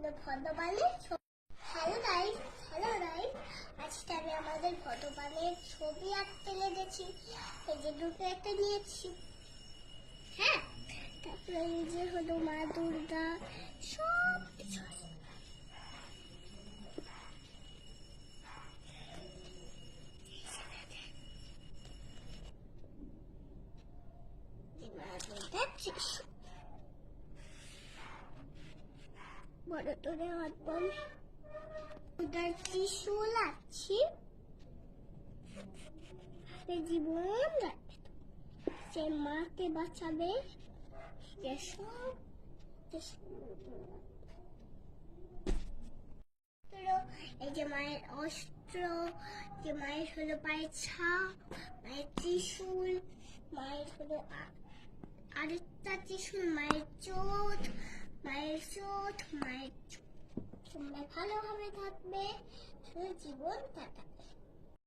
ভগবানের hello guys, আজকে আমি আমাদের ভগবানের ছবি আঁকতে লেগেছি। এই যে দুটো একটা নিয়েছি, হ্যাঁ। তারপরে এই যে হলো মা দুর্গা, সব কিছু আছে। বড় তোরে হাত বল, উদার ত্রিশূল আছে, জীবন রাখবে, সে মাকে বাঁচাবে, সে সব এই যে মায়ের অস্ত্র, যে মায়ের হলো পায়ের ছাপ, মায়ের ত্রিশূল, মায়ের হলো আরেকটা ত্রিশূল, মায়ের চোখ, তোমরা ভালোভাবে থাকবে, জীবন কাটাবে।